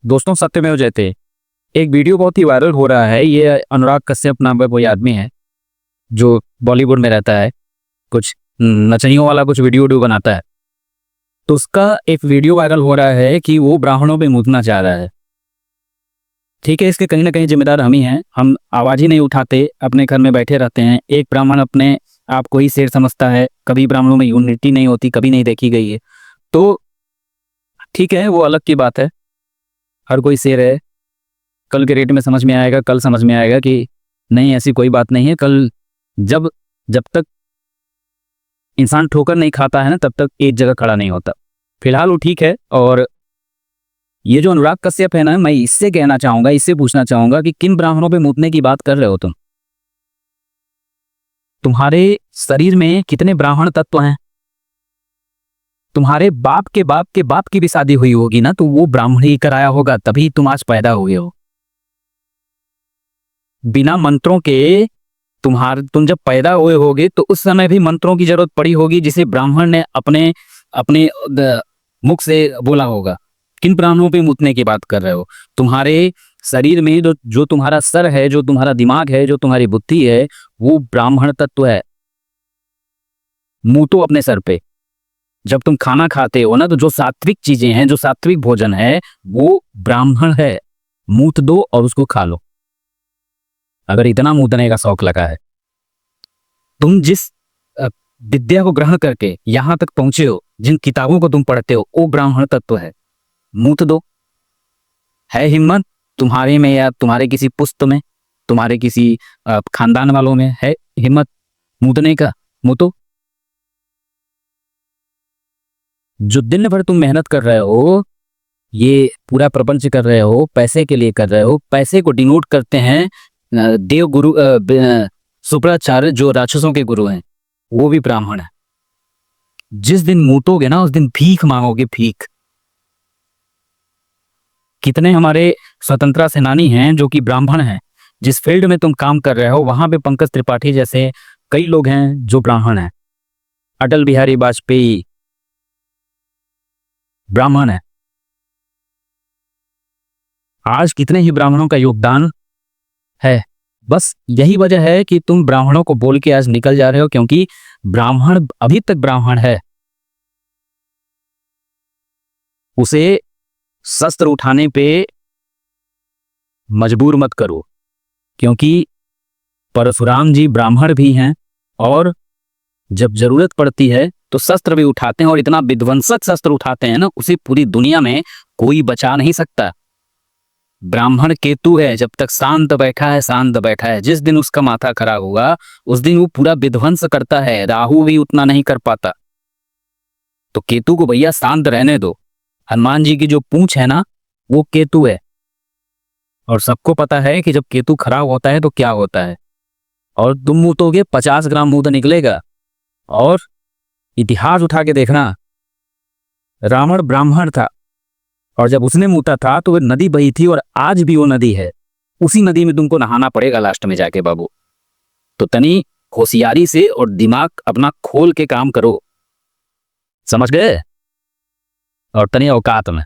दोस्तों, सत्यमेव जयते। एक वीडियो बहुत ही वायरल हो रहा है। ये अनुराग कश्यप नाम का कोई आदमी है जो बॉलीवुड में रहता है, कुछ नचनियों वाला कुछ वीडियो बनाता है। तो उसका एक वीडियो वायरल हो रहा है कि वो ब्राह्मणों पे मुतना चाह रहा है। ठीक है, इसके कहीं ना कहीं जिम्मेदार हम ही हैं। हम आवाज़ ही नहीं उठाते, अपने घर में बैठे रहते हैं। एक ब्राह्मण अपने आप को ही शेर समझता है। कभी ब्राह्मणों में यूनिटी नहीं होती, कभी नहीं देखी गई है। तो ठीक है, वो अलग की बात है। हर कोई शेर है। कल के रेट में समझ में आएगा, कल समझ में आएगा कि नहीं, ऐसी कोई बात नहीं है। कल जब जब तक इंसान ठोकर नहीं खाता है ना, तब तक एक जगह खड़ा नहीं होता। फिलहाल वो ठीक है। और ये जो अनुराग कश्यप है ना, मैं इससे कहना चाहूंगा, इससे पूछना चाहूंगा कि किन ब्राह्मणों पे मुतने की बात कर रहे हो तुम? तुम्हारे शरीर में कितने ब्राह्मण तत्व हैं? तुम्हारे बाप के बाप के बाप की भी शादी हुई होगी ना, तो वो ब्राह्मण ही कराया होगा, तभी तुम आज पैदा हुए हो। बिना मंत्रों के तुम जब पैदा हुए होगे तो उस समय भी मंत्रों की जरूरत पड़ी होगी, जिसे ब्राह्मण ने अपने अपने मुख से बोला होगा। किन ब्राह्मणों पे मुतने की बात कर रहे हो? तुम्हारे शरीर में जो तुम्हारा सर है, जो तुम्हारा दिमाग है, जो तुम्हारी बुद्धि है, वो ब्राह्मण तत्व है। मुंह तो अपने सर पे। जब तुम खाना खाते हो ना, तो जो सात्विक चीजें हैं, जो सात्विक भोजन है, वो ब्राह्मण है। मूत दो और उसको खा लो, अगर इतना मूतने का शौक लगा है। तुम जिस विद्या को ग्रहण करके यहां तक पहुंचे हो, जिन किताबों को तुम पढ़ते हो, वो ब्राह्मण तत्व है। मूत दो। है हिम्मत तुम्हारे में, या तुम्हारे किसी पुस्त में, तुम्हारे किसी खानदान वालों में है हिम्मत मूतने का? मूतो। जो दिन भर तुम मेहनत कर रहे हो, ये पूरा प्रपंच कर रहे हो, पैसे के लिए कर रहे हो। पैसे को डिनोट करते हैं देव गुरु, शुक्राचार्य जो राक्षसों के गुरु हैं, वो भी ब्राह्मण है। जिस दिन मूतोगे ना, उस दिन भीख मांगोगे, भीख। कितने हमारे स्वतंत्रता सेनानी हैं जो कि ब्राह्मण हैं। जिस फील्ड में तुम काम कर रहे हो, वहां पे पंकज त्रिपाठी जैसे कई लोग हैं जो ब्राह्मण हैं। अटल बिहारी वाजपेयी ब्राह्मण है। आज कितने ही ब्राह्मणों का योगदान है। बस यही वजह है कि तुम ब्राह्मणों को बोल के आज निकल जा रहे हो, क्योंकि ब्राह्मण अभी तक ब्राह्मण है। उसे शस्त्र उठाने पे मजबूर मत करो, क्योंकि परशुराम जी ब्राह्मण भी हैं, और जब जरूरत पड़ती है तो शस्त्र भी उठाते हैं, और इतना विध्वंसक शस्त्र उठाते हैं ना, उसे पूरी दुनिया में कोई बचा नहीं सकता। ब्राह्मण केतु है, जब तक शांत बैठा है, शांत बैठा है। जिस दिन उसका माथा खराब होगा, उस दिन वो पूरा विध्वंस करता है। राहु भी उतना नहीं कर पाता। तो केतु को भैया शांत रहने दो। हनुमान जी की जो पूंछ है ना, वो केतु है। और सबको पता है कि जब केतु खराब होता है तो क्या होता है। और तुम मूतोगे, 50 ग्राम मूत निकलेगा। और इतिहास उठा के देखना, रावण ब्राह्मण था, और जब उसने मूता था तो वो नदी बही थी, और आज भी वो नदी है। उसी नदी में तुमको नहाना पड़ेगा लास्ट में जाके बाबू। तो तनी होशियारी से और दिमाग अपना खोल के काम करो, समझ गए? और तनी औकात में।